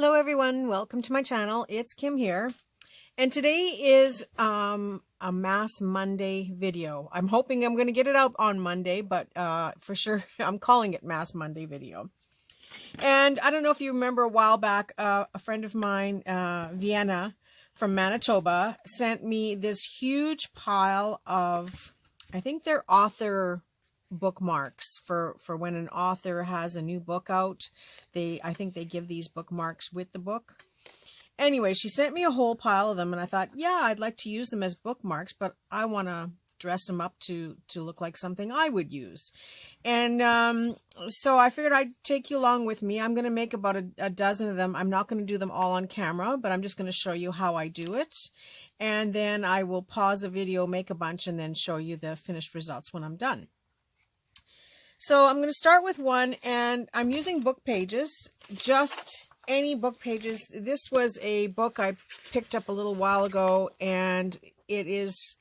Hello everyone, welcome to my channel. It's Kim here, and today is a Mass Monday video. I'm hoping I'm going to get it out on Monday, but for sure I'm calling it Mass Monday video. And I don't know if you remember a while back, a friend of mine, Vienna from Manitoba, sent me this huge pile of, I think they're author bookmarks for when an author has a new book out. I think they give these bookmarks with the book. Anyway, she sent me a whole pile of them, and I thought, yeah, I'd like to use them as bookmarks, but I want to dress them up to look like something I would use. And so I figured I'd take you along with me. I'm going to make about a dozen of them. I'm not going to do them all on camera, but I'm just going to show you how I do it. And then I will pause the video, make a bunch, and then show you the finished results when I'm done. So I'm going to start with one, and I'm using book pages, just any book pages. This was a book I picked up a little while ago, and it is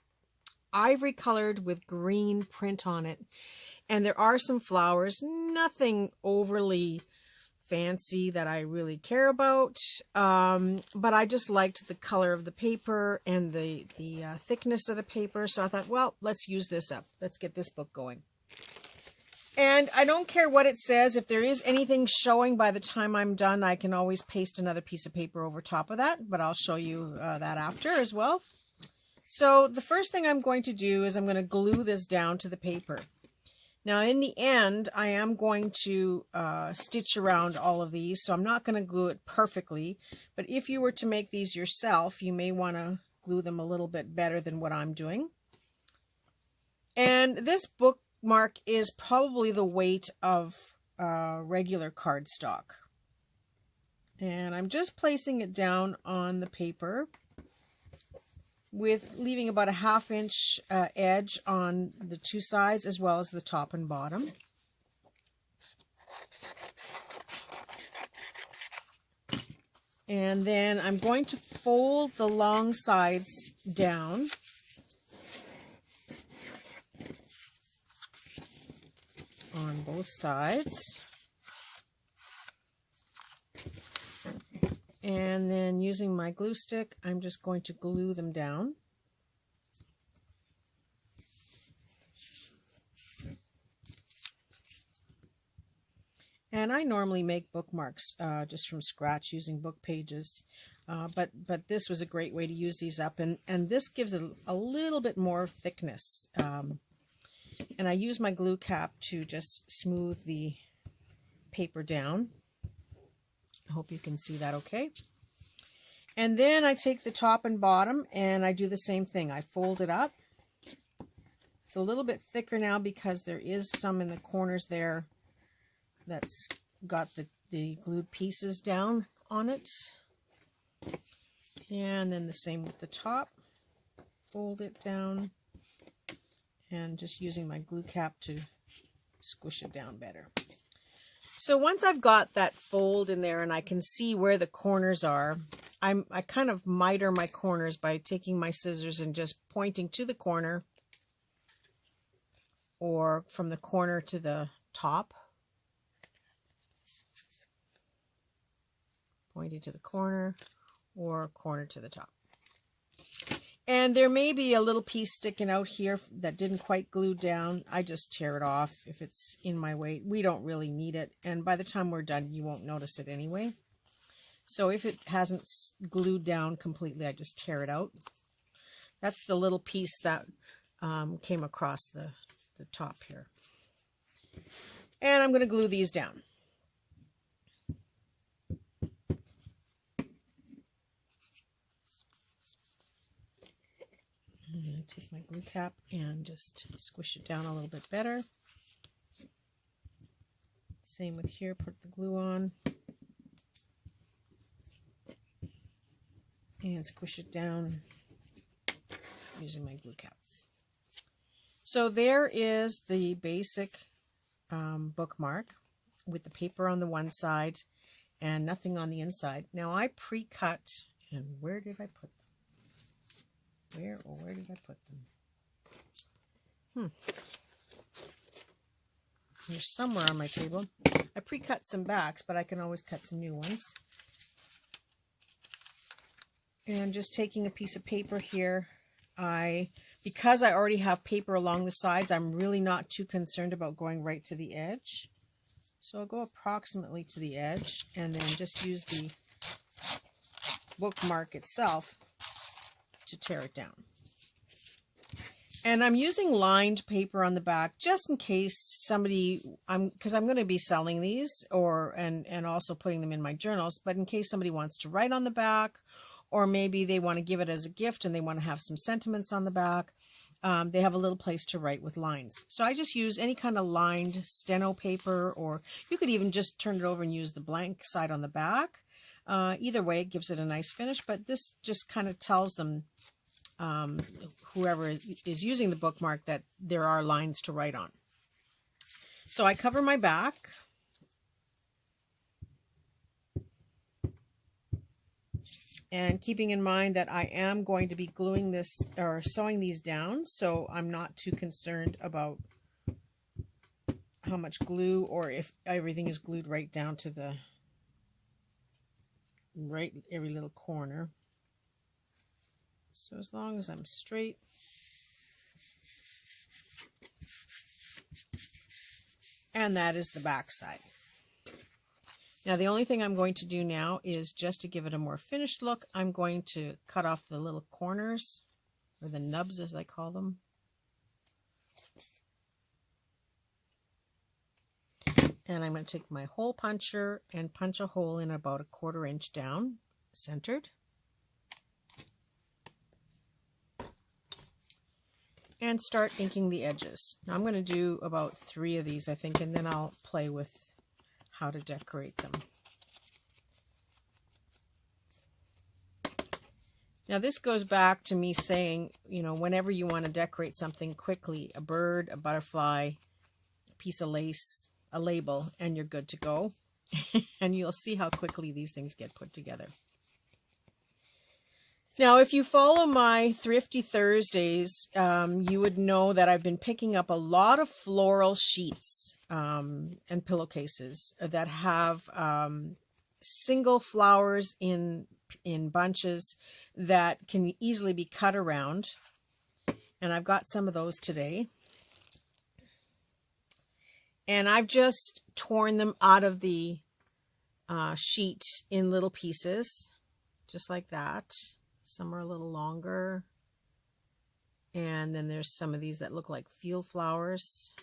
ivory colored with green print on it. And there are some flowers, nothing overly fancy that I really care about, but I just liked the color of the paper and the thickness of the paper. So I thought, well, let's use this up. Let's get this book going. And I don't care what it says. If there is anything showing by the time I'm done, I can always paste another piece of paper over top of that, but I'll show you that after as well. So the first thing I'm going to do is I'm going to glue this down to the paper. Now in the end, I am going to stitch around all of these, so I'm not going to glue it perfectly, but if you were to make these yourself, you may want to glue them a little bit better than what I'm doing. And this bookmark is probably the weight of regular cardstock. And I'm just placing it down on the paper with leaving about a 1/2 inch edge on the two sides as well as the top and bottom. And then I'm going to fold the long sides down on both sides, and then using my glue stick, I'm just going to glue them down. And I normally make bookmarks just from scratch using book pages, but this was a great way to use these up, and this gives it a little bit more thickness. And I use my glue cap to just smooth the paper down. I hope you can see that okay. And then I take the top and bottom and I do the same thing. I fold it up. It's a little bit thicker now because there is some in the corners there that's got the glued pieces down on it. And then the same with the top. Fold it down. And just using my glue cap to squish it down better. So once I've got that fold in there and I can see where the corners are, I kind of miter my corners by taking my scissors and just pointing to the corner, or from the corner to the top. Pointing to the corner or corner to the top. And there may be a little piece sticking out here that didn't quite glue down. I just tear it off if it's in my way. We don't really need it. And by the time we're done, you won't notice it anyway. So if it hasn't glued down completely, I just tear it out. That's the little piece that came across the top here. And I'm going to glue these down. I'm going to take my glue cap and just squish it down a little bit better. Same with here, put the glue on and squish it down using my glue cap. So there is the basic bookmark with the paper on the one side and nothing on the inside. Now I pre-cut, and where did I put them? Where did I put them? They're somewhere on my table. I pre-cut some backs, but I can always cut some new ones. And just taking a piece of paper here, because I already have paper along the sides, I'm really not too concerned about going right to the edge. So I'll go approximately to the edge and then just use the bookmark itself to tear it down. And I'm using lined paper on the back just in case somebody, because I'm going to be selling these and also putting them in my journals, but in case somebody wants to write on the back, or maybe they want to give it as a gift and they want to have some sentiments on the back, they have a little place to write with lines. So I just use any kind of lined steno paper, or you could even just turn it over and use the blank side on the back. Either way, it gives it a nice finish, but this just kind of tells them, whoever is using the bookmark, that there are lines to write on. So I cover my back. And keeping in mind that I am going to be gluing this or sewing these down, so I'm not too concerned about how much glue, or if everything is glued right down to the every little corner. So as long as I'm straight. And that is the back side. Now the only thing I'm going to do now is, just to give it a more finished look, I'm going to cut off the little corners, or the nubs as I call them. And I'm going to take my hole puncher and punch a hole in about 1/4 inch down, centered. And start inking the edges. Now I'm going to do about 3 of these, I think, and then I'll play with how to decorate them. Now this goes back to me saying, you know, whenever you want to decorate something quickly, a bird, a butterfly, a piece of lace, a label, and you're good to go. And you'll see how quickly these things get put together. Now, if you follow my Thrifty Thursdays, you would know that I've been picking up a lot of floral sheets and pillowcases that have single flowers in bunches that can easily be cut around. And I've got some of those today. And I've just torn them out of the sheet in little pieces, just like that. Some are a little longer. And then there's some of these that look like field flowers.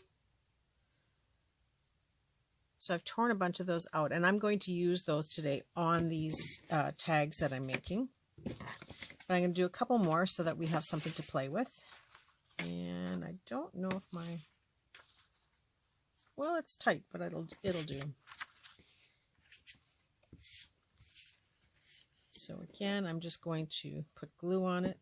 So I've torn a bunch of those out, and I'm going to use those today on these tags that I'm making. But I'm going to do a couple more so that we have something to play with. And I don't know if my... Well, it's tight, but it'll do. So again, I'm just going to put glue on it.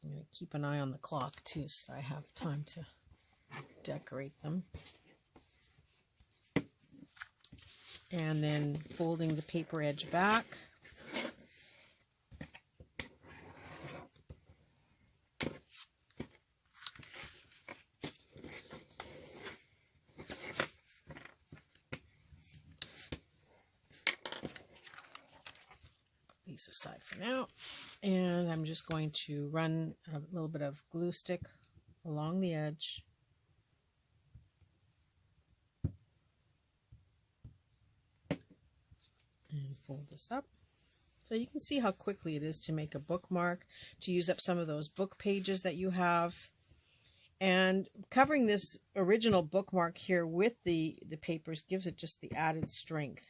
I'm going to keep an eye on the clock too, so I have time to decorate them. And then folding the paper edge back. These aside for now. And I'm just going to run a little bit of glue stick along the edge. And fold this up. So you can see how quickly it is to make a bookmark, to use up some of those book pages that you have. And covering this original bookmark here with the papers gives it just the added strength.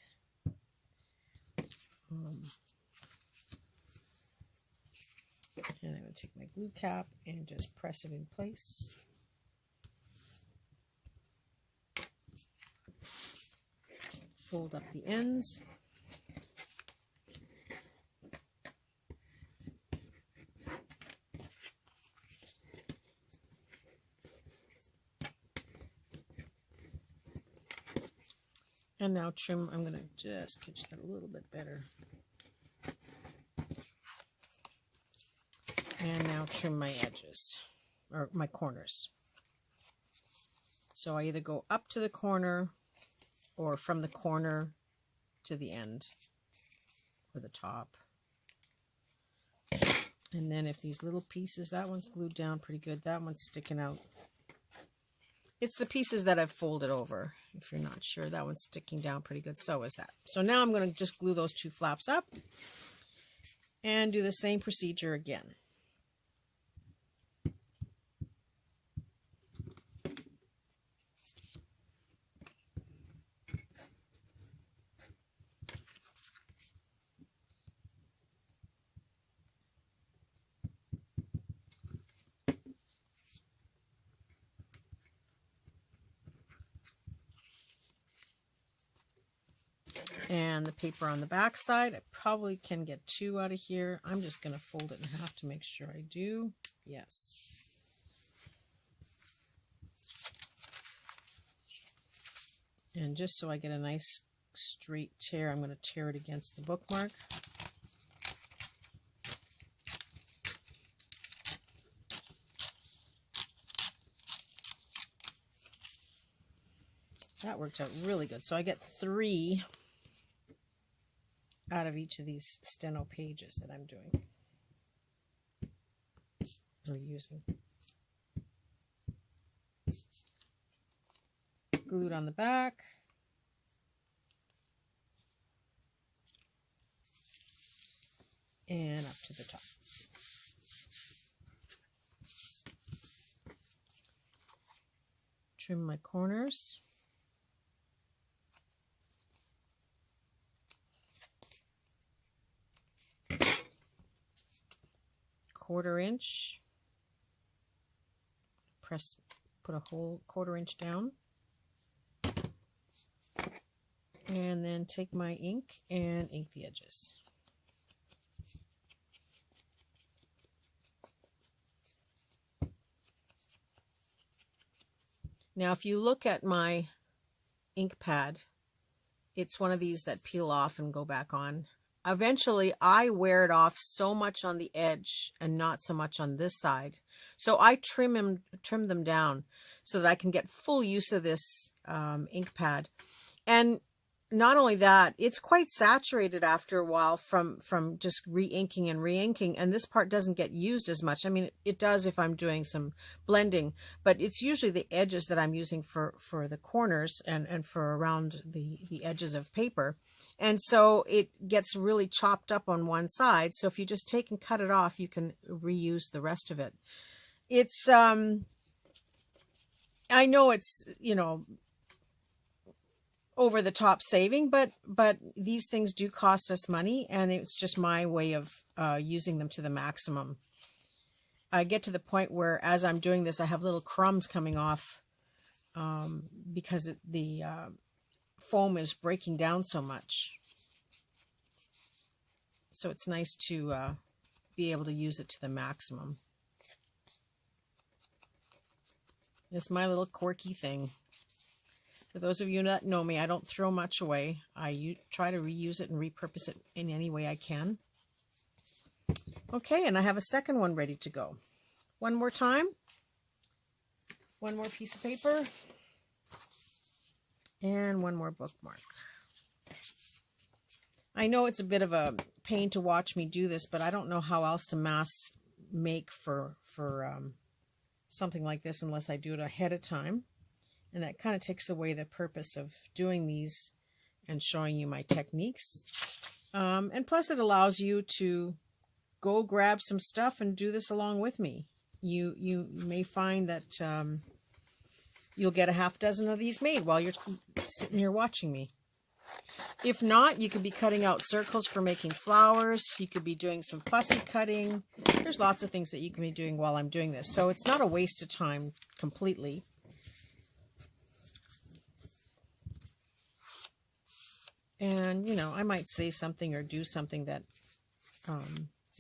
And I'm going to take my glue cap and just press it in place. Fold up the ends. And now trim. I'm going to just pitch that a little bit better. And now trim my edges, or my corners. So So I either go up to the corner or from the corner to the end or the top. And then if these little pieces, that one's glued down pretty good. That one's sticking out. It's the pieces that I've folded over. If you're not sure, that one's sticking down pretty good. So is that. So now I'm going to just glue those two flaps up and do the same procedure again. And the paper on the back side, I probably can get 2 out of here. I'm just going to fold it in half to make sure I do. Yes. And just so I get a nice straight tear, I'm going to tear it against the bookmark. That worked out really good. So I get 3 out of each of these steno pages that I'm doing or using. Glued on the back. And up to the top. Trim my corners. Quarter inch, put a whole quarter inch down, and then take my ink and ink the edges. Now if you look at my ink pad, it's one of these that peel off and go back on. Eventually, I wear it off so much on the edge and not so much on this side. So I trim them down so that I can get full use of this ink pad. And not only that, it's quite saturated after a while from just re-inking and re-inking, and this part doesn't get used as much. I mean, it does if I'm doing some blending, but it's usually the edges that I'm using for the corners and for around the edges of paper. And so it gets really chopped up on one side. So if you just take and cut it off, you can reuse the rest of it. It's, I know it's, you know, over the top saving, but these things do cost us money, and it's just my way of using them to the maximum. I get to the point where as I'm doing this, I have little crumbs coming off because the foam is breaking down so much. So it's nice to be able to use it to the maximum. It's my little quirky thing. For those of you that know me, I don't throw much away. I try to reuse it and repurpose it in any way I can. Okay, and I have a second one ready to go. One more time. One more piece of paper. And one more bookmark. I know it's a bit of a pain to watch me do this, but I don't know how else to mass make for something like this unless I do it ahead of time. And that kind of takes away the purpose of doing these and showing you my techniques. And plus it allows you to go grab some stuff and do this along with me. You may find that you'll get a half dozen of these made while you're sitting here watching me. If not, you could be cutting out circles for making flowers. You could be doing some fussy cutting. There's lots of things that you can be doing while I'm doing this. So it's not a waste of time completely. And, you know, I might say something or do something that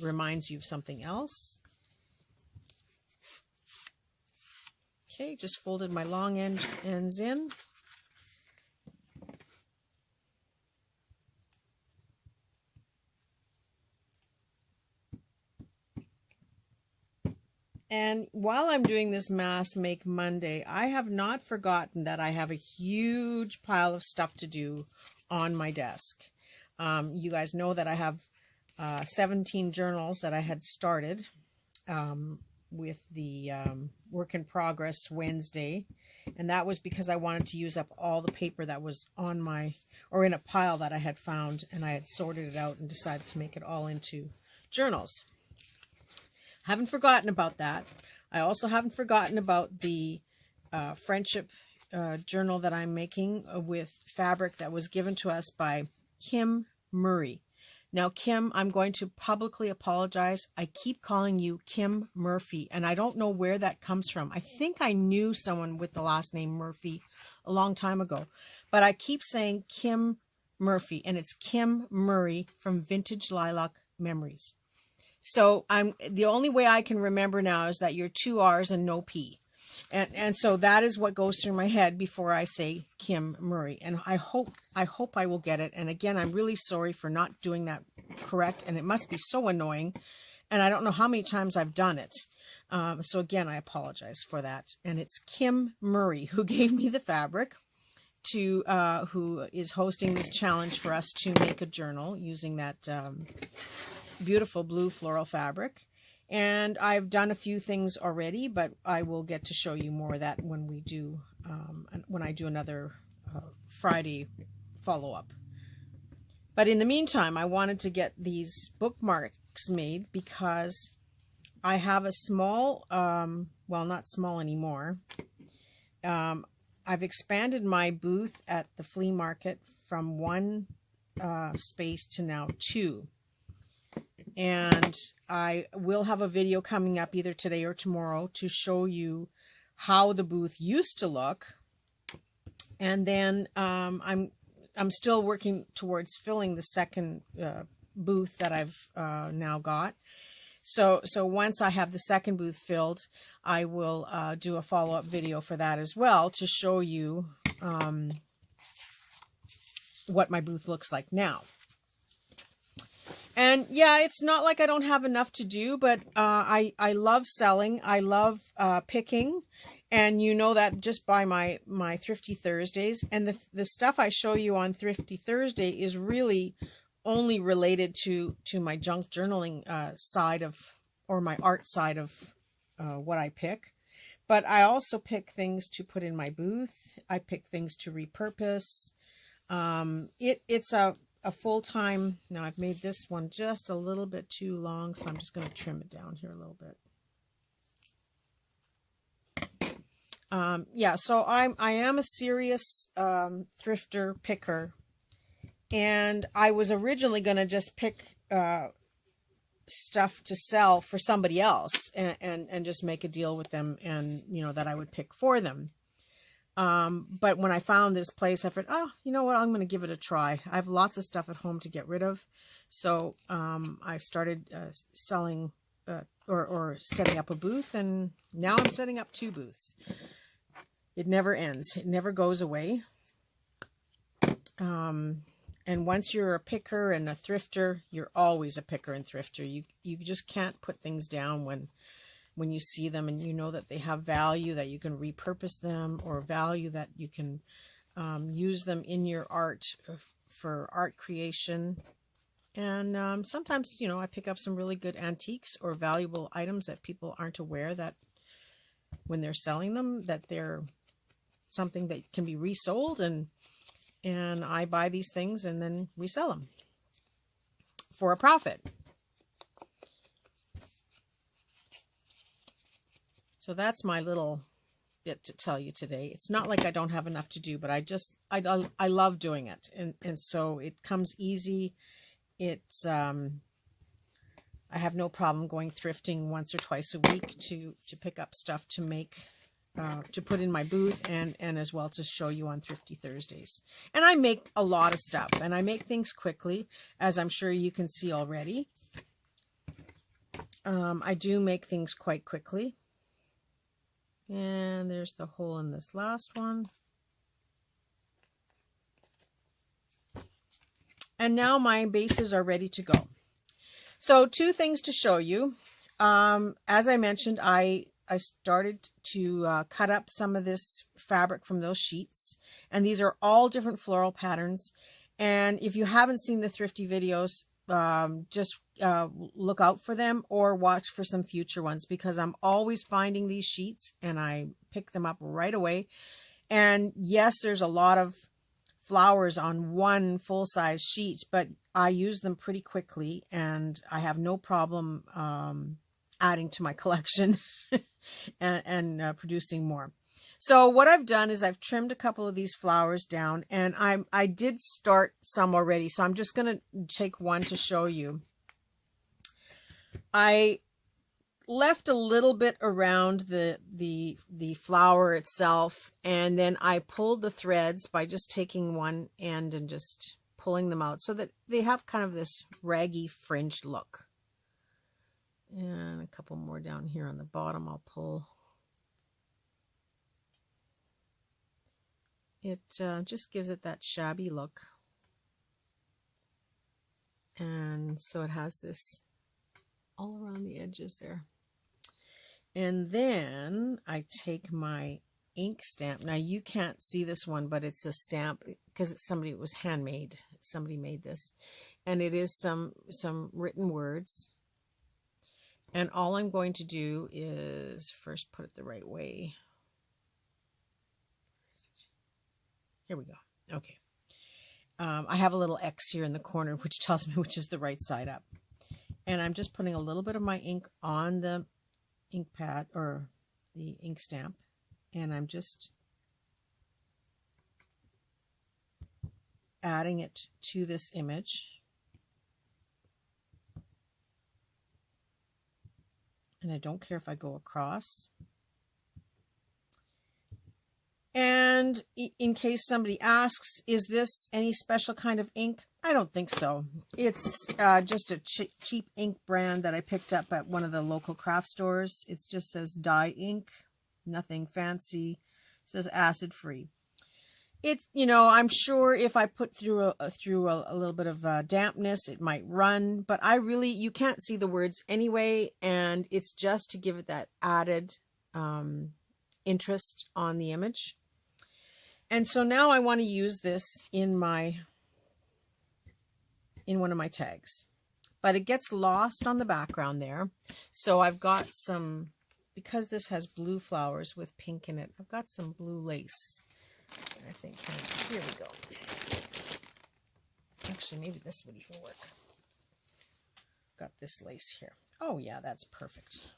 reminds you of something else. Okay, just folded my long ends in. And while I'm doing this Mass Make Monday, I have not forgotten that I have a huge pile of stuff to do on my desk. You guys know that I have 17 journals that I had started with the Work in Progress Wednesday. And that was because I wanted to use up all the paper that was on my, or in a pile that I had found, and I had sorted it out and decided to make it all into journals. Haven't forgotten about that. I also haven't forgotten about the friendship journal that I'm making with fabric that was given to us by Kim Murray. Now, Kim, I'm going to publicly apologize. I keep calling you Kim Murphy, and I don't know where that comes from. I think I knew someone with the last name Murphy a long time ago, but I keep saying Kim Murphy, and it's Kim Murray from Vintage Lilac Memories. So the only way I can remember now is that you're 2 R's and no P. And so that is what goes through my head before I say Kim Murray. And I hope I will get it. And again, I'm really sorry for not doing that correct. And it must be so annoying. And I don't know how many times I've done it. So again, I apologize for that. And it's Kim Murray who gave me the fabric to, who is hosting this challenge for us to make a journal using that beautiful blue floral fabric. And I've done a few things already, but I will get to show you more of that when we do, when I do another Friday follow-up. But in the meantime, I wanted to get these bookmarks made because I have a small, well, not small anymore. I've expanded my booth at the flea market from 1 space to now 2. And I will have a video coming up either today or tomorrow to show you how the booth used to look. And then I'm still working towards filling the second booth that I've now got. So once I have the second booth filled, I will do a follow-up video for that as well to show you what my booth looks like now. And yeah, it's not like I don't have enough to do, but I love selling. I love picking. And you know that just by my Thrifty Thursdays. And the stuff I show you on Thrifty Thursday is really only related to my junk journaling side of, or my art side of what I pick. But I also pick things to put in my booth. I pick things to repurpose. It's a full-time. Now I've made this one just a little bit too long, so I'm just going to trim it down here a little bit. Yeah, so I am a serious thrifter picker, and I was originally going to just pick stuff to sell for somebody else and just make a deal with them, and you know that I would pick for them. But when I found this place, I thought, oh, you know what, I'm going to give it a try. I have lots of stuff at home to get rid of. So I started selling or setting up a booth, and now I'm setting up 2 booths. It never ends. It never goes away. And once you're a picker and a thrifter, you're always a picker and thrifter. You just can't put things down when you see them and you know that they have value, that you can repurpose them, or value that you can use them in your art for art creation. And sometimes, you know, I pick up some really good antiques or valuable items that people aren't aware that when they're selling them, that they're something that can be resold, and I buy these things and then resell them for a profit. So that's my little bit to tell you today. It's not like I don't have enough to do, but I love doing it. And so it comes easy. It's, I have no problem going thrifting once or twice a week to pick up stuff to make, to put in my booth, and as well to show you on Thrifty Thursdays. And I make a lot of stuff, and I make things quickly, as I'm sure you can see already. I do make things quite quickly. And there's the hole in this last one. And now my bases are ready to go. So 2 things to show you. as I mentioned, I started to cut up some of this fabric from those sheets, and these are all different floral patterns. And if you haven't seen the thrifty videos, just look out for them or watch for some future ones, because I'm always finding these sheets and I pick them up right away. And yes, there's a lot of flowers on one full-size sheet, but I use them pretty quickly and I have no problem adding to my collection and producing more. So what I've done is I've trimmed a couple of these flowers down, and I did start some already, so I'm just going to take one to show you. I left a little bit around the flower itself, and then I pulled the threads by just taking one end and just pulling them out so that they have kind of this raggy fringed look. And a couple more down here on the bottom I'll pull. It just gives it that shabby look. And so it has this all around the edges there. And then I take my ink stamp. Now you can't see this one, but it's a stamp because it's somebody, it was handmade. Somebody made this. And it is some written words. And all I'm going to do is first put it the right way. Here we go. Okay. I have a little X here in the corner, which tells me which is the right side up. And I'm just putting a little bit of my ink on the ink pad or the ink stamp. And I'm just adding it to this image. And I don't care if I go across. And in case somebody asks, is this any special kind of ink? I don't think so. It's just a cheap ink brand that I picked up at one of the local craft stores. It just says dye ink, nothing fancy. It says acid free. It's, you know, I'm sure if I put through a little bit of dampness, it might run. But you can't see the words anyway, and it's just to give it that added interest on the image. And so now I want to use this in one of my tags, but it gets lost on the background there. So I've got some, because this has blue flowers with pink in it, I've got some blue lace. I think, here we go. Actually, maybe this would even work. Got this lace here. Oh yeah, that's perfect.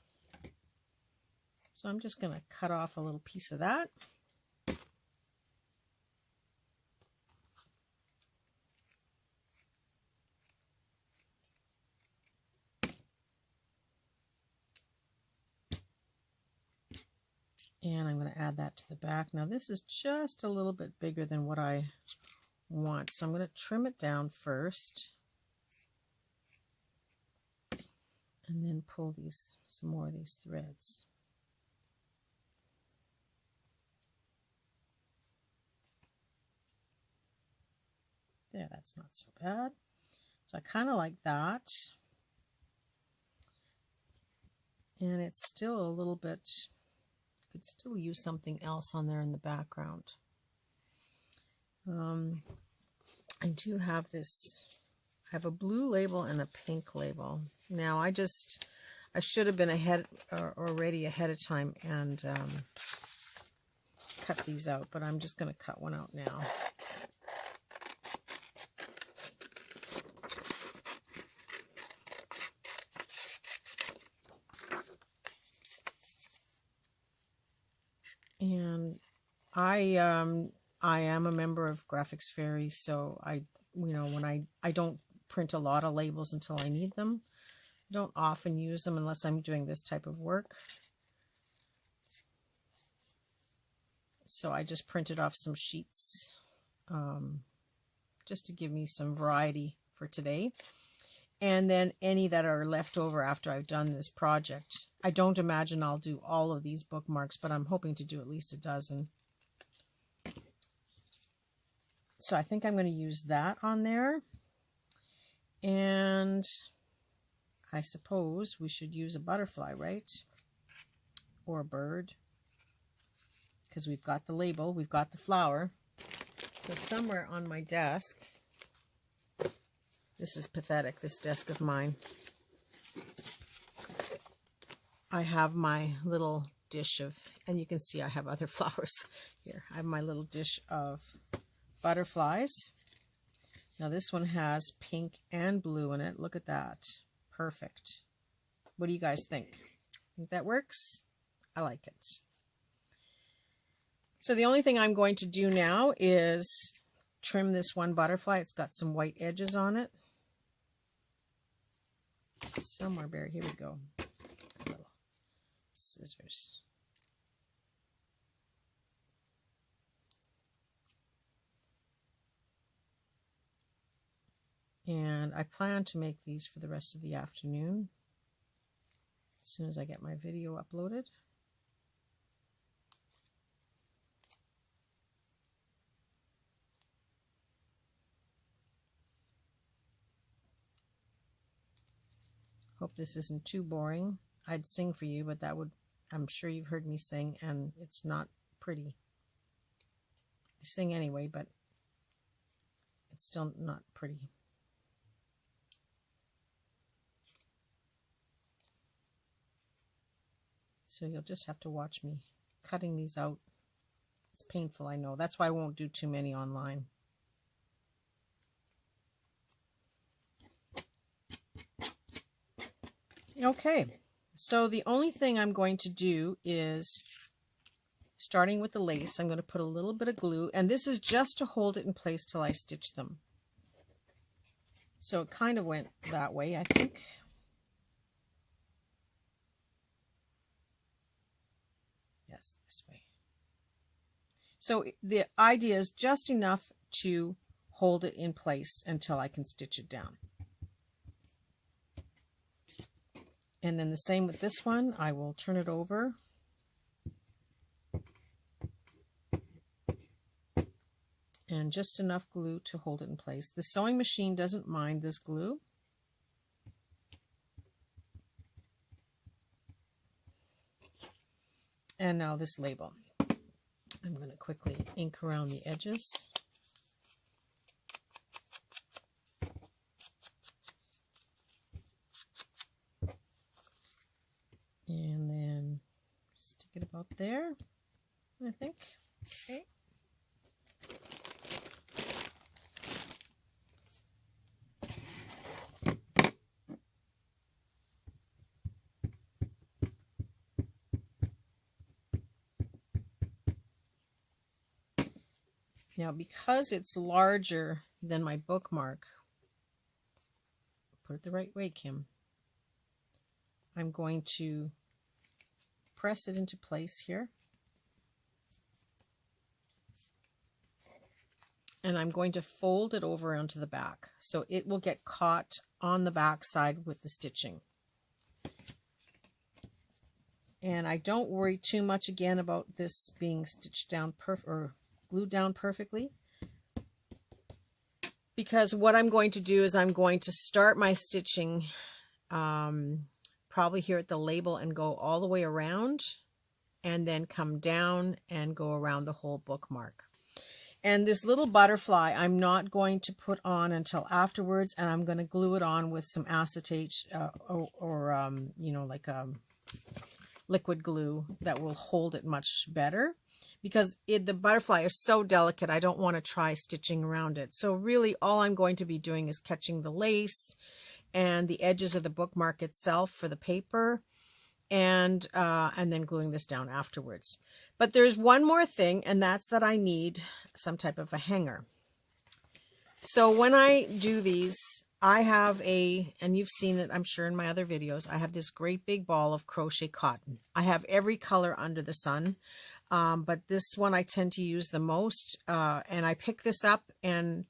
So I'm just going to cut off a little piece of that. And I'm going to add that to the back. Now this is just a little bit bigger than what I want, so I'm going to trim it down first. And then pull some more of these threads. There, that's not so bad. So I kind of like that. And it's still a little bit, could still use something else on there in the background. I do have this, I have a blue label and a pink label. Now I should have been already ahead of time and cut these out, but I'm just going to cut one out now. And I am a member of Graphics Fairy, so when I don't print a lot of labels until I need them. I don't often use them unless I'm doing this type of work. So I just printed off some sheets just to give me some variety for today. And then any that are left over after I've done this project. I don't imagine I'll do all of these bookmarks, but I'm hoping to do at least a dozen. So I think I'm going to use that on there. And I suppose we should use a butterfly, right? Or a bird. Because we've got the label, we've got the flower. So somewhere on my desk, this is pathetic, this desk of mine, I have my little dish of, and you can see I have other flowers here. I have my little dish of butterflies. Now this one has pink and blue in it. Look at that. Perfect. What do you guys think? Think that works? I like it. So the only thing I'm going to do now is trim this one butterfly. It's got some white edges on it. Somewhere buried. Here we go. Little scissors. And I plan to make these for the rest of the afternoon as soon as I get my video uploaded. Hope this isn't too boring. I'd sing for you, but that would, I'm sure you've heard me sing, and it's not pretty. I sing anyway, but it's still not pretty. So you'll just have to watch me cutting these out. It's painful, I know. That's why I won't do too many online. Okay, so the only thing I'm going to do is, starting with the lace, I'm going to put a little bit of glue, and this is just to hold it in place till I stitch them. So it kind of went that way, I think. Yes, this way. So the idea is just enough to hold it in place until I can stitch it down. And then the same with this one. I will turn it over. And just enough glue to hold it in place. The sewing machine doesn't mind this glue. And now this label. I'm going to quickly ink around the edges. And then stick it about there, I think. Okay. Now, because it's larger than my bookmark, put it the right way, Kim, I'm going to press it into place here. And I'm going to fold it over onto the back, so it will get caught on the back side with the stitching. And I don't worry too much again about this being stitched down or glued down perfectly, because what I'm going to do is I'm going to start my stitching probably here at the label and go all the way around, and then come down and go around the whole bookmark. And this little butterfly I'm not going to put on until afterwards, and I'm going to glue it on with some acetate or you know, like liquid glue that will hold it much better, because the butterfly is so delicate. I don't want to try stitching around it. So really all I'm going to be doing is catching the lace and the edges of the bookmark itself for the paper, and then gluing this down afterwards. But there's one more thing, and that's that I need some type of a hanger. So when I do these, I have and you've seen it, I'm sure, in my other videos, I have this great big ball of crochet cotton. I have every color under the sun, but this one I tend to use the most, and I pick this up, and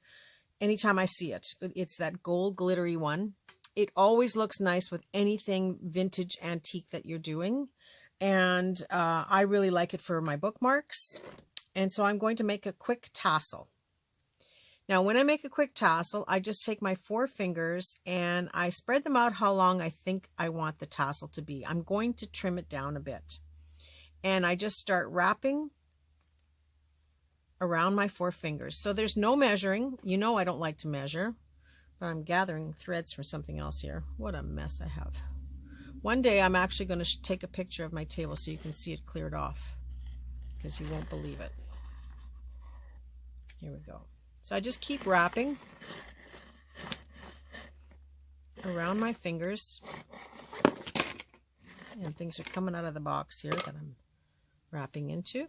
anytime I see it, it's that gold glittery one. It always looks nice with anything vintage antique that you're doing, and I really like it for my bookmarks. And so I'm going to make a quick tassel. Now, when I make a quick tassel, I just take my 4 fingers and I spread them out how long I think I want the tassel to be. I'm going to trim it down a bit. And I just start wrapping around my 4 fingers. So there's no measuring. You know I don't like to measure, but I'm gathering threads from something else here. What a mess I have. One day I'm actually going to take a picture of my table so you can see it cleared off, because you won't believe it. Here we go. So I just keep wrapping around my fingers, and things are coming out of the box here that I'm wrapping into.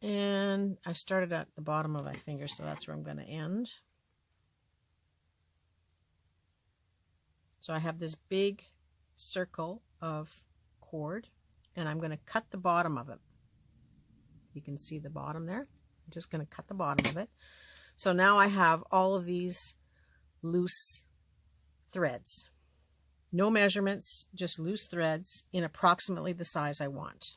And I started at the bottom of my finger, so that's where I'm going to end. So I have this big circle of cord, and I'm going to cut the bottom of it. You can see the bottom there. I'm just going to cut the bottom of it. So now I have all of these loose threads. No measurements, just loose threads in approximately the size I want.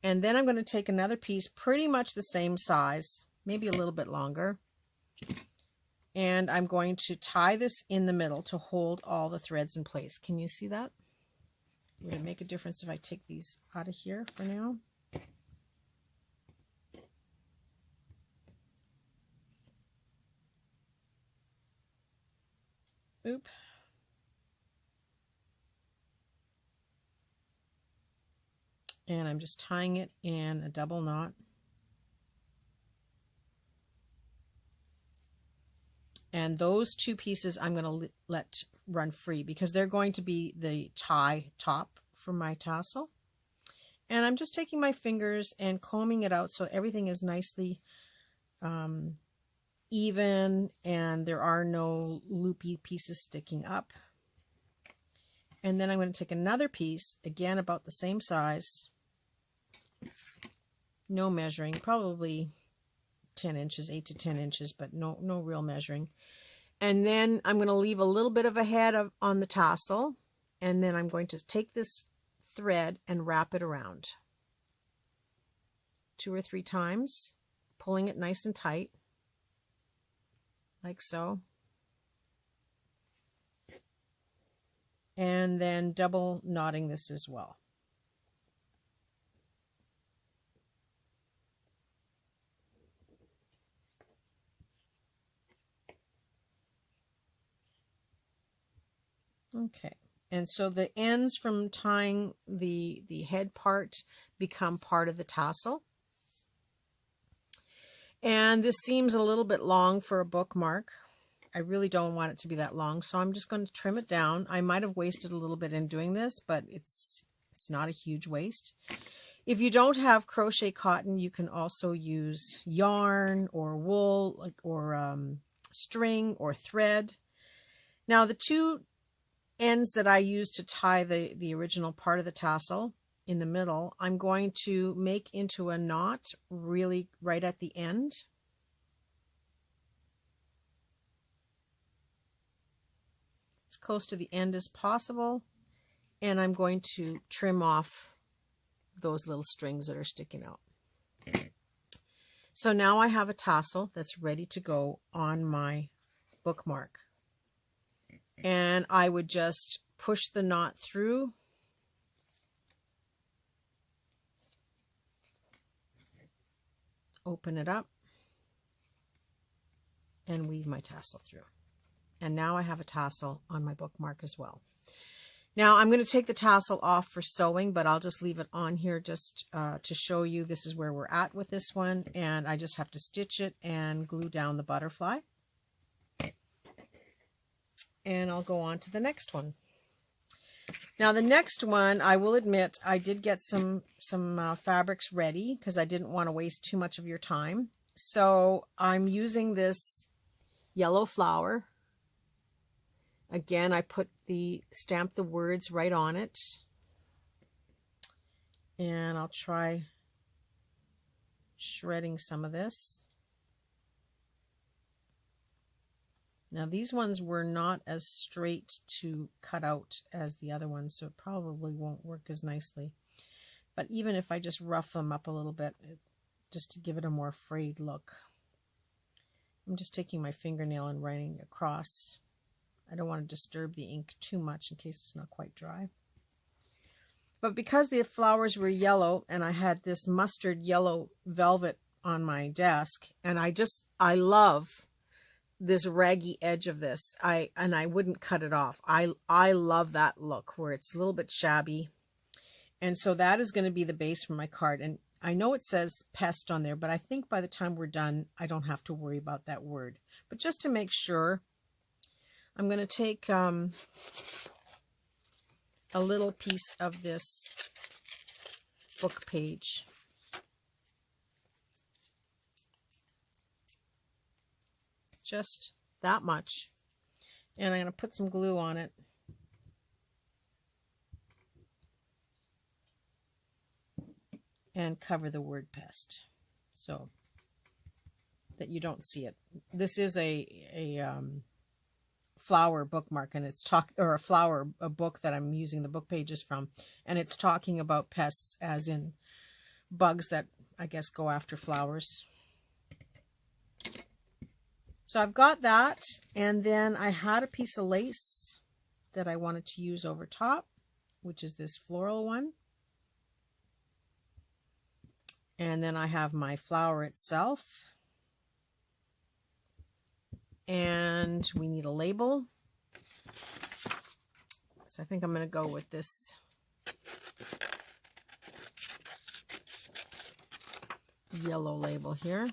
And then I'm going to take another piece pretty much the same size, maybe a little bit longer. And I'm going to tie this in the middle to hold all the threads in place. Can you see that? Would it make a difference if I take these out of here for now? Oop. And I'm just tying it in a double knot. And those 2 pieces I'm going to let run free because they're going to be the tie top for my tassel. And I'm just taking my fingers and combing it out so everything is nicely even and there are no loopy pieces sticking up. And then I'm going to take another piece, again about the same size, no measuring, probably 10 inches, 8 to 10 inches, but no real measuring. And then I'm going to leave a little bit of a head on the tassel, and then I'm going to take this thread and wrap it around 2 or 3 times, pulling it nice and tight, like so. And then double knotting this as well. Okay, and so the ends from tying the head part become part of the tassel. And this seems a little bit long for a bookmark. I really don't want it to be that long, so I'm just going to trim it down. I might have wasted a little bit in doing this, but it's not a huge waste. If you don't have crochet cotton, you can also use yarn or wool or string or thread. Now the 2 ends that I use to tie the original part of the tassel in the middle, I'm going to make into a knot really right at the end. As close to the end as possible, and I'm going to trim off those little strings that are sticking out. So now I have a tassel that's ready to go on my bookmark. And I would just push the knot through, open it up, and weave my tassel through. And now I have a tassel on my bookmark as well. Now I'm going to take the tassel off for sewing, but I'll just leave it on here just to show you this is where we're at with this one. And I just have to stitch it and glue down the butterfly. And I'll go on to the next one. Now the next one, I will admit, I did get some fabrics ready because I didn't want to waste too much of your time. So I'm using this yellow flower. Again, I stamp the words right on it. And I'll try shredding some of this. Now these ones were not as straight to cut out as the other ones, so it probably won't work as nicely. But even if I just rough them up a little bit, just to give it a more frayed look. I'm just taking my fingernail and writing across. I don't want to disturb the ink too much in case it's not quite dry. But because the flowers were yellow and I had this mustard yellow velvet on my desk, and I love this raggy edge of this. I wouldn't cut it off. I love that look where it's a little bit shabby. And so that is going to be the base for my card. And I know it says pest on there, but I think by the time we're done, I don't have to worry about that word. But just to make sure, I'm going to take a little piece of this book page. Just that much. And I'm going to put some glue on it. And cover the word pest so that you don't see it. This is a flower bookmark, and it's a book that I'm using the book pages from, and it's talking about pests as in bugs that I guess go after flowers. So I've got that, and then I had a piece of lace that I wanted to use over top, which is this floral one. And then I have my flower itself. And we need a label. So I think I'm going to go with this yellow label here.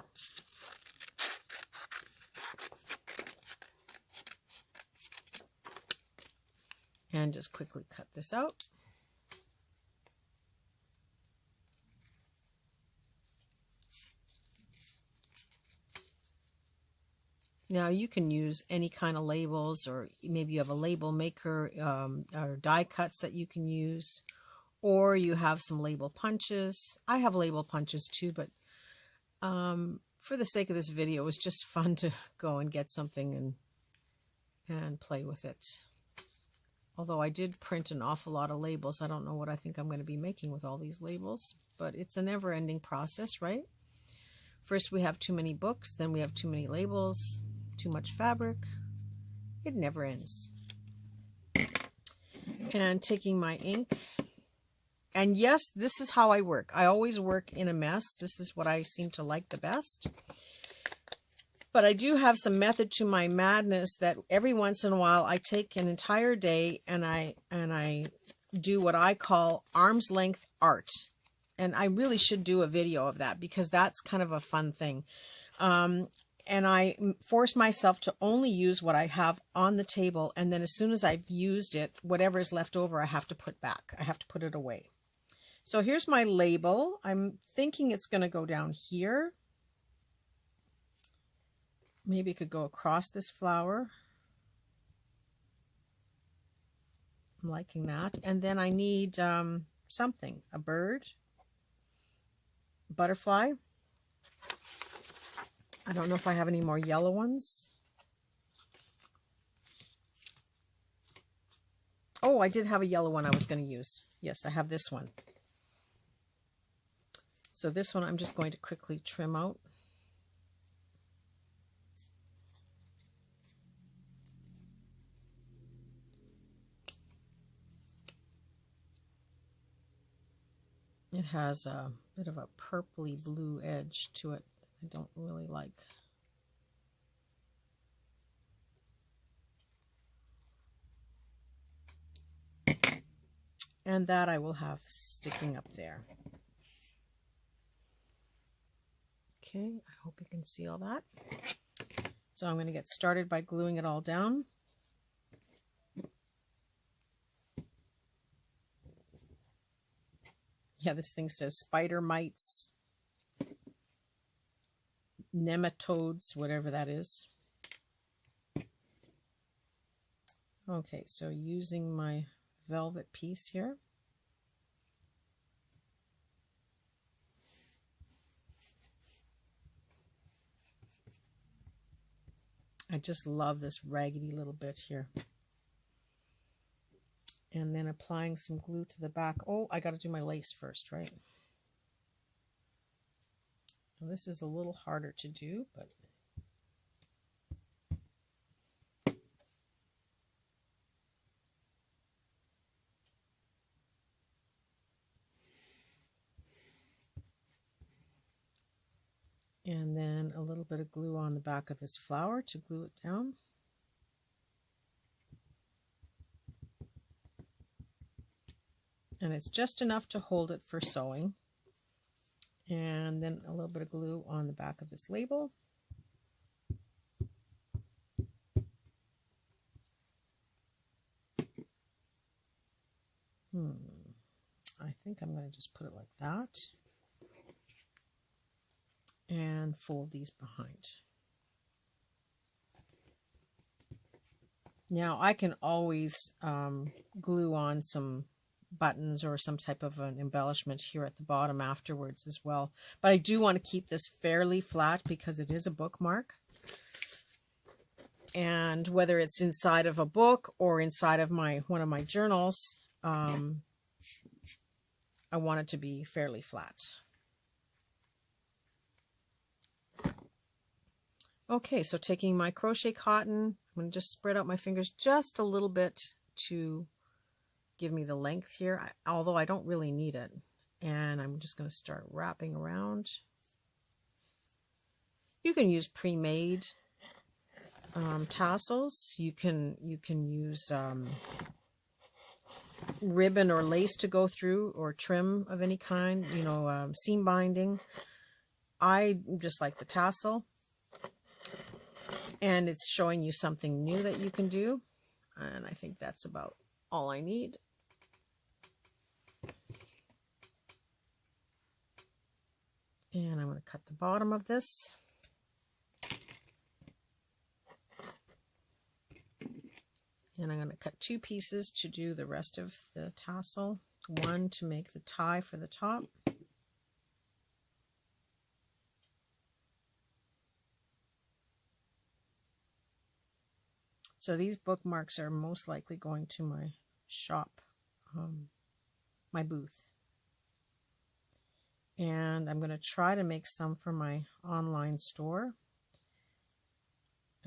And just quickly cut this out. Now you can use any kind of labels, or maybe you have a label maker or die cuts that you can use, or you have some label punches. I have label punches too, but for the sake of this video, it was just fun to go and get something and play with it. Although I did print an awful lot of labels. I don't know what I think I'm going to be making with all these labels, but it's a never-ending process, right? First we have too many books, then we have too many labels, too much fabric. It never ends. And taking my ink, and yes, this is how I work. I always work in a mess. This is what I seem to like the best. But I do have some method to my madness that every once in a while I take an entire day and I do what I call arm's length art. And I really should do a video of that because that's kind of a fun thing. And I force myself to only use what I have on the table. And then as soon as I've used it, whatever is left over, I have to put back. I have to put it away. So here's my label. I'm thinking it's going to go down here. Maybe it could go across this flower. I'm liking that. And then I need something, a bird, butterfly. I don't know if I have any more yellow ones. Oh, I did have a yellow one I was going to use. Yes, I have this one. So this one I'm just going to quickly trim out. It has a bit of a purpley blue edge to it. I don't really like. And that I will have sticking up there. Okay, I hope you can see all that. So I'm going to get started by gluing it all down. Yeah, this thing says spider mites, nematodes, whatever that is. Okay, so using my velvet piece here. I just love this raggedy little bit here. And then applying some glue to the back. Oh, I got to do my lace first, right? Well, this is a little harder to do, but and then a little bit of glue on the back of this flower to glue it down. And it's just enough to hold it for sewing. And then a little bit of glue on the back of this label. I think I'm going to just put it like that. And fold these behind. Now I can always glue on some buttons or some type of an embellishment here at the bottom afterwards as well. But I do want to keep this fairly flat because it is a bookmark. And whether it's inside of a book or inside of one of my journals, I want it to be fairly flat. Okay, so taking my crochet cotton, I'm going to just spread out my fingers just a little bit to give me the length here, although I don't really need it. And I'm just going to start wrapping around. You can use pre-made tassels. You can use ribbon or lace to go through, or trim of any kind, you know, seam binding. I just like the tassel. And it's showing you something new that you can do. And I think that's about all I need. And I'm going to cut the bottom of this. And I'm going to cut 2 pieces to do the rest of the tassel. One to make the tie for the top. So these bookmarks are most likely going to my shop, my booth. And I'm going to try to make some for my online store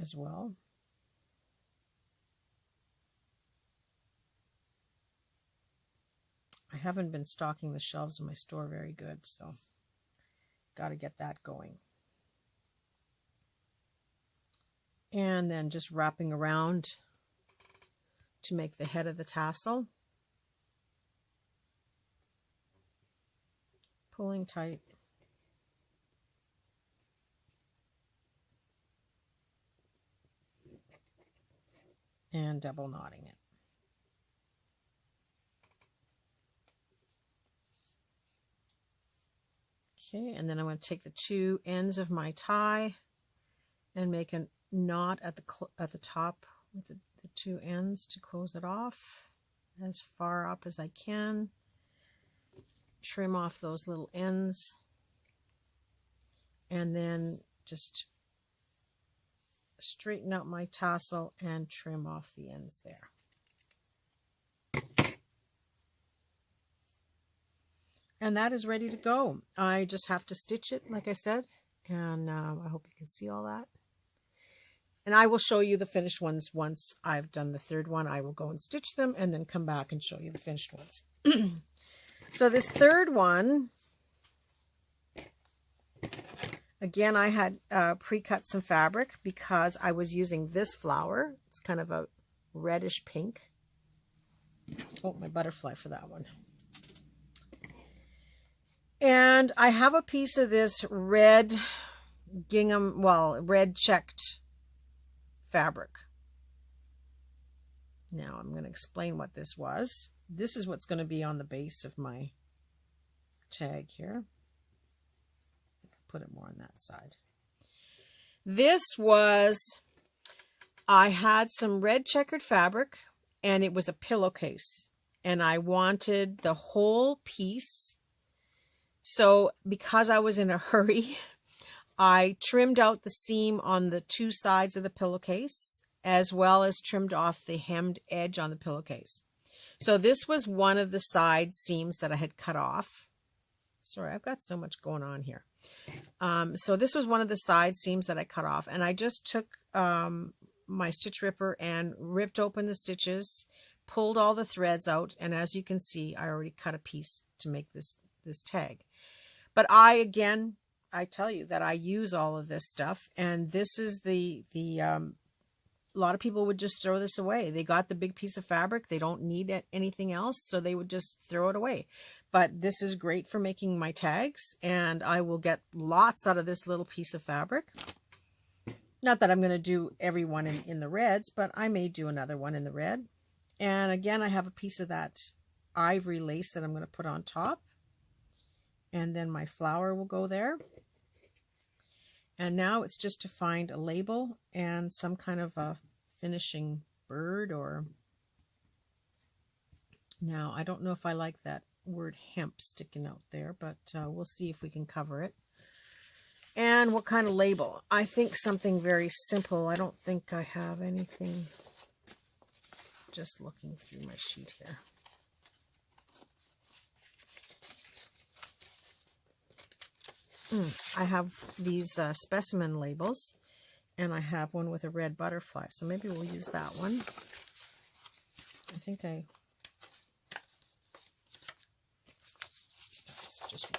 as well. I haven't been stocking the shelves in my store very good, so got to get that going. And then just wrapping around to make the head of the tassel. Pulling tight. And double knotting it. Okay, and then I'm going to take the 2 ends of my tie and make a knot at the top with the 2 ends to close it off as far up as I can. Trim off those little ends, and then just straighten out my tassel and trim off the ends there. And that is ready to go. I just have to stitch it, like I said, and I hope you can see all that. And I will show you the finished ones once I've done the 3rd one. I will go and stitch them and then come back and show you the finished ones. So this 3rd one, again, I had pre-cut some fabric because I was using this flower. It's kind of a reddish pink. Oh, my butterfly for that one. And I have a piece of this red gingham, well, red checked fabric. Now I'm going to explain what this was. This is what's going to be on the base of my tag here. Put it more on that side. This was, I had some red checkered fabric and it was a pillowcase and I wanted the whole piece. So because I was in a hurry, I trimmed out the seam on the 2 sides of the pillowcase as well as trimmed off the hemmed edge on the pillowcase. So this was one of the side seams that I had cut off. Sorry, I've got so much going on here. So this was one of the side seams that I cut off, and I just took my stitch ripper and ripped open the stitches, pulled all the threads out, and as you can see, I already cut a piece to make this tag. But I tell you that I use all of this stuff, and this is a lot of people would just throw this away. They got the big piece of fabric. They don't need anything else, so they would just throw it away. But this is great for making my tags, and I will get lots out of this little piece of fabric. Not that I'm going to do every one in the reds, but I may do another one in the red. And again, I have a piece of that ivory lace that I'm going to put on top. And then my flower will go there. And now it's just to find a label and some kind of a finishing bird, or... Now, I don't know if I like that word hemp sticking out there, but we'll see if we can cover it. And what kind of label? I think something very simple. I don't think I have anything. Just looking through my sheet here. I have these specimen labels, and I have one with a red butterfly, so maybe we'll use that one. I think it's just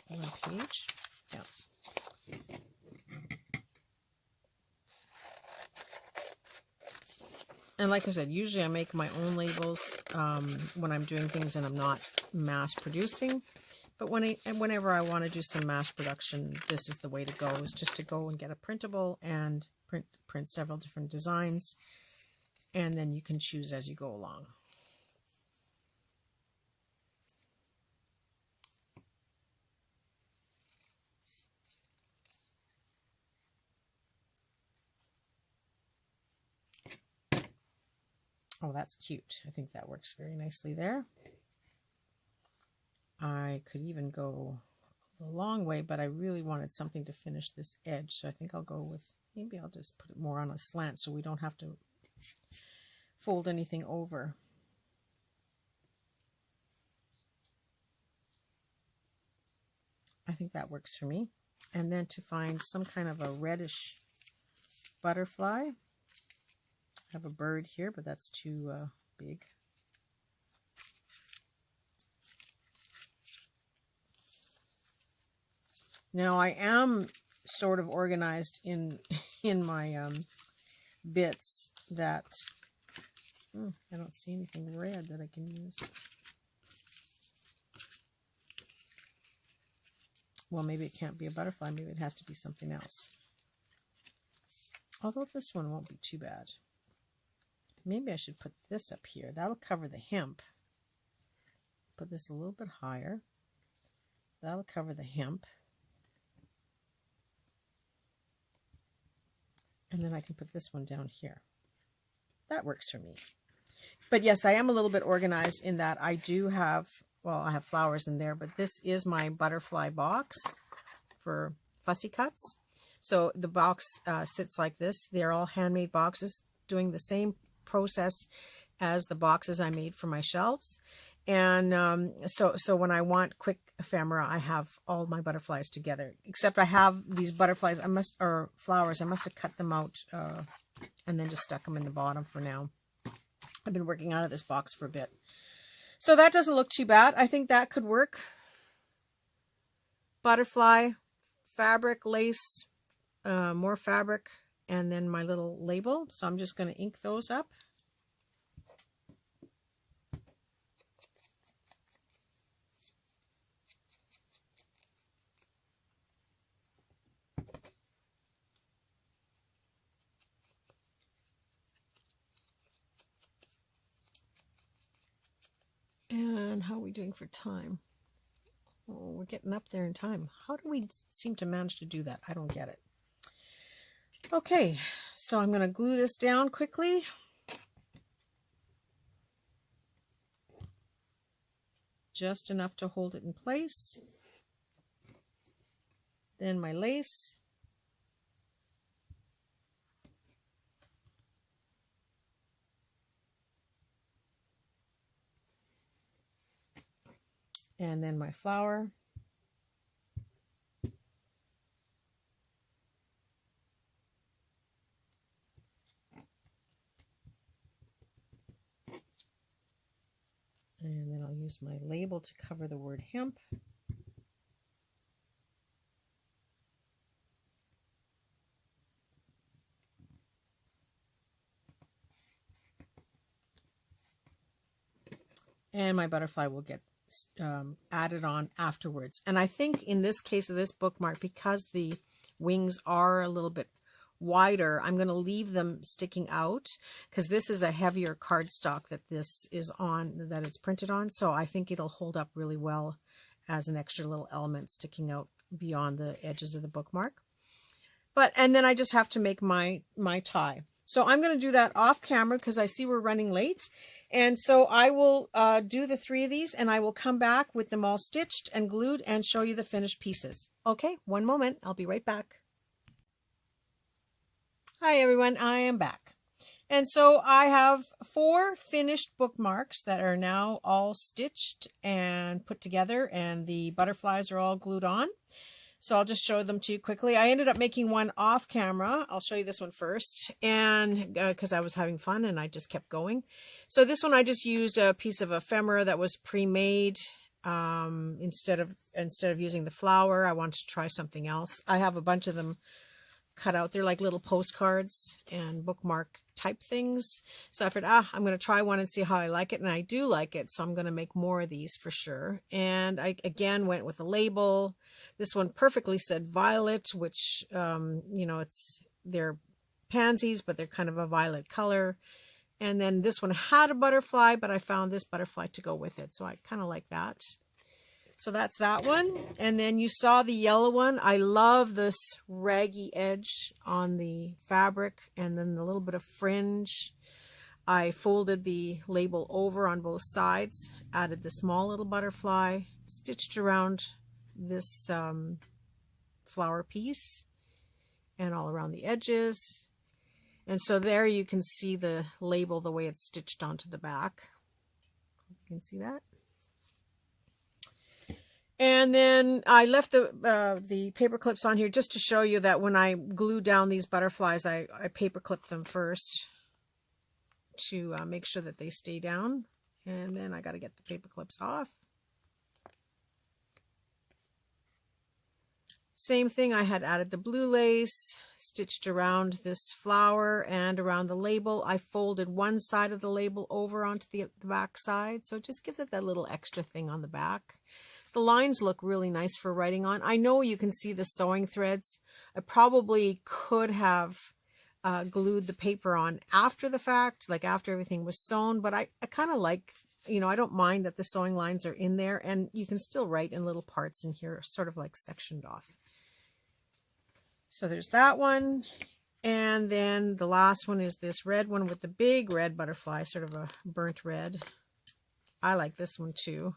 one page. Yeah. And like I said, usually I make my own labels when I'm doing things and I'm not mass producing. But whenever I want to do some mass production, this is the way to go, is just to go and get a printable and print several different designs. And then you can choose as you go along. Oh, that's cute. I think that works very nicely there. I could even go the long way, but I really wanted something to finish this edge, so I think I'll go with, maybe I'll just put it more on a slant so we don't have to fold anything over. I think that works for me. And then to find some kind of a reddish butterfly. I have a bird here, but that's too big. Now I am sort of organized in my bits that I don't see anything red that I can use. Well, maybe it can't be a butterfly. Maybe it has to be something else. Although this one won't be too bad. Maybe I should put this up here. That'll cover the hemp. Put this a little bit higher. That'll cover the hemp. And then I can put this one down here. That works for me. But yes, I am a little bit organized in that I do have, well, I have flowers in there, but this is my butterfly box for fussy cuts. So the box sits like this. They're all handmade boxes, doing the same process as the boxes I made for my shelves. And so when I want quick ephemera, I have all my butterflies together. Except I have these butterflies, or flowers, I must have cut them out and then just stuck them in the bottom for now. I've been working out of this box for a bit. So that doesn't look too bad. I think that could work. Butterfly, fabric, lace, more fabric, and then my little label. So I'm just going to ink those up. And how are we doing for time? Oh, we're getting up there in time. How do we seem to manage to do that? I don't get it. Okay, so I'm going to glue this down quickly. Just enough to hold it in place. Then my lace. And then my flower. And then I'll use my label to cover the word hemp. And my butterfly will get added on afterwards. And I think in this case of this bookmark, because the wings are a little bit wider, I'm going to leave them sticking out because this is a heavier cardstock that this is on, that it's printed on. So I think it'll hold up really well as an extra little element sticking out beyond the edges of the bookmark. And then I just have to make my tie. So I'm going to do that off camera because I see we're running late. And so I will do the 3 of these and I will come back with them all stitched and glued and show you the finished pieces. Okay, one moment. I'll be right back. Hi everyone, I am back. And so I have 4 finished bookmarks that are now all stitched and put together, and the butterflies are all glued on. So I'll just show them to you quickly. I ended up making one off camera. I'll show you this one first, and because I was having fun and I just kept going. So this one I just used a piece of ephemera that was pre-made. Instead of using the flower, I wanted to try something else. I have a bunch of them cut out. They're like little postcards and bookmark type things. So I thought, I'm going to try one and see how I like it. And I do like it. So I'm going to make more of these for sure. And I again went with a label. This one perfectly said violet, which, you know, they're pansies, but they're kind of a violet color. And then this one had a butterfly, but I found this butterfly to go with it. So I kind of like that. So that's that one. And then you saw the yellow one. I love this raggy edge on the fabric and then the little bit of fringe. I folded the label over on both sides, added the small little butterfly, stitched around this flower piece and all around the edges. And so there you can see the label the way it's stitched onto the back. You can see that. And then I left the paper clips on here just to show you that when I glue down these butterflies, I paper clip them first to make sure that they stay down. And then I got to get the paper clips off. Same thing, I had added the blue lace, stitched around this flower and around the label. I folded one side of the label over onto the back side, so it just gives it that little extra thing on the back. The lines look really nice for writing on. I know you can see the sewing threads. I probably could have glued the paper on after the fact, like after everything was sewn, but I kind of like, you know, I don't mind that the sewing lines are in there, and you can still write in little parts in here, sort of like sectioned off. So there's that one. And then the last one is this red one with the big red butterfly, sort of a burnt red. I like this one too.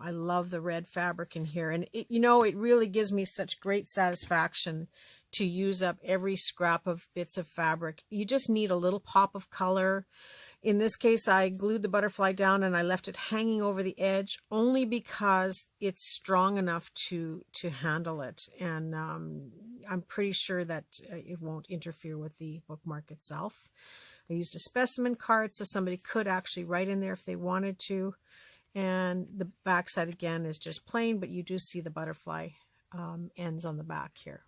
I love the red fabric in here, and it, you know, it really gives me such great satisfaction to use up every scrap of bits of fabric. You just need a little pop of color. In this case, I glued the butterfly down and I left it hanging over the edge only because it's strong enough to handle it, and I'm pretty sure that it won't interfere with the bookmark itself. I used a specimen card so somebody could actually write in there if they wanted to. And the back side again is just plain, but you do see the butterfly ends on the back here.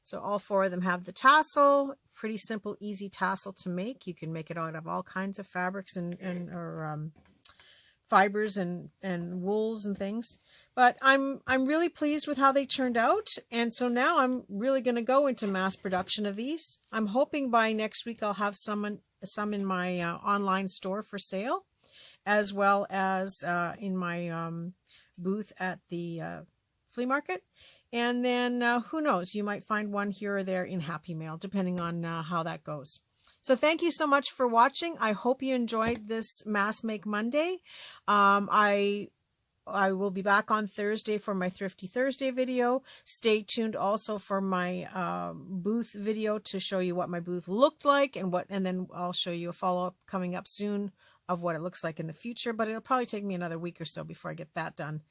So all 4 of them have the tassel. Pretty simple, easy tassel to make. You can make it out of all kinds of fabrics or fibers and wools and things. But I'm really pleased with how they turned out. And so now I'm really going to go into mass production of these. I'm hoping by next week I'll have some in my online store for sale, as well as in my booth at the flea market. And then who knows, you might find one here or there in Happy Mail, depending on how that goes. So thank you so much for watching. I hope you enjoyed this Mass Make Monday. I will be back on Thursday for my Thrifty Thursday video. Stay tuned also for my booth video to show you what my booth looked like, and then I'll show you a follow-up coming up soon of what it looks like in the future, but it'll probably take me another week or so before I get that done.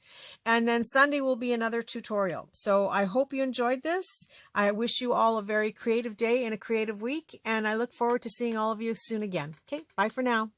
And then Sunday will be another tutorial. So I hope you enjoyed this. I wish you all a very creative day and a creative week, and I look forward to seeing all of you soon again. Okay, bye for now.